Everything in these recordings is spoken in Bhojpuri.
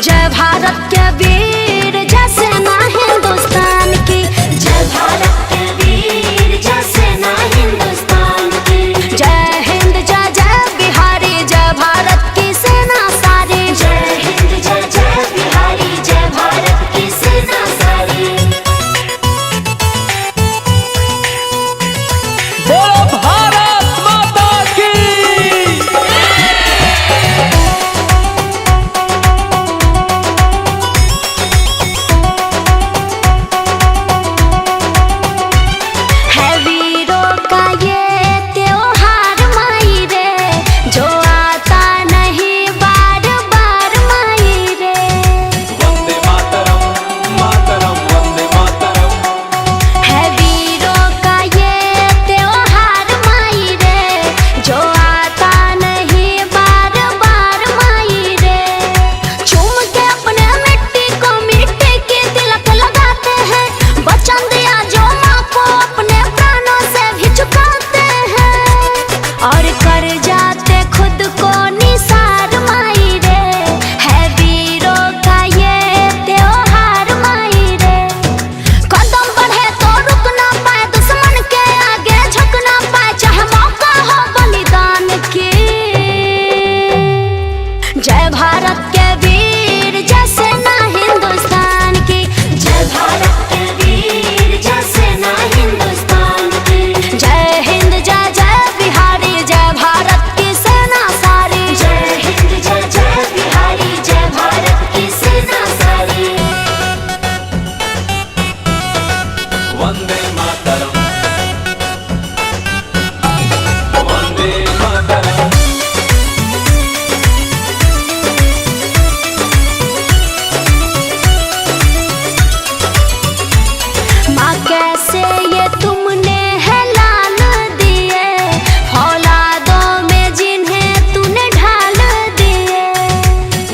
जय भारत के वीर जय सेना हिंदुस्तान की। जय भारत के वीर जय सेना हिंदुस्तान की। जय हिंद जय जय बिहारी जय भारत की सेना सारी। जय हिंद जय जय बिहारी जय भारत की सेना सारी। बोलो भारत माता की। है वीरों का ये त्योहार माई रे, जो आता नहीं बार बार माई रे। वंदे मातरम मातरम वंदे मातरम। है वीरों का ये त्योहार माई रे, जो आता नहीं बार बार माई रे। चूम के अपने मिट्टी को मिट्टी की तिलक लगाते हैं, वचन दिया जो माँ को अपने प्राणों से भी चुकाते हैं, और कर जाते खुद को निसार माई रे। है वीरों का ये त्योहार माई रे। कदम बढ़े तो रुक ना पाए, दुश्मन के आगे झुक ना पाए, चाहे मौका हो बलिदान की। जय भारत के वीर जय सेना हिंदुस्तान की। जय भारत के वीर जय सेना हिंदुस्तान की। जय हिंद जय जय बिहारी जय भारत की सेना सारी। जय हिंद जय जय बिहारी जय भारत की सेना सारी। वंदे मातरम वंदे मातरम। माँ कैसे ये तुमने है लाल दिए, फौलादों में जिन्हें तूने ढाल दिए।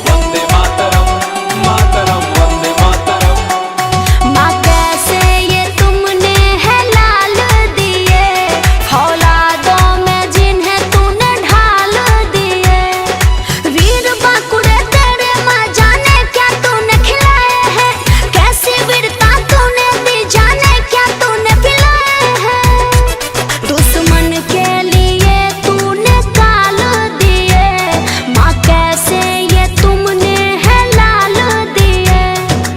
वंदे मातरम मातरम वंदे मातरम। माँ कैसे ये तुमने है लाल दिए, फौलादों में जिन्हें तूने ढाल दिए। वीर बांकुड़े तेरे माँ जाने क्या तूने खिलाए हैं, कैसी वीरता तूने दी जाने क्या तूने पिलाए हैं। दुश्मन के लिए तूने काल दिए, माँ कैसे ये तुमने है लाल दिए।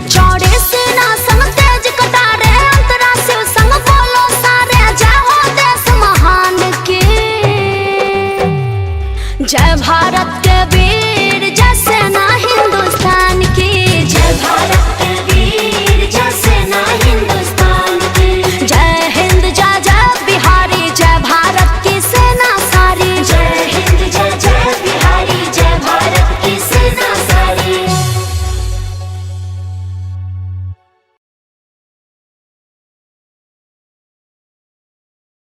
चौड़े सेना संग तेज कटारे, अंतरा शिव संग बोलो सारे, जय हो देश महान की। जय भारत के वीर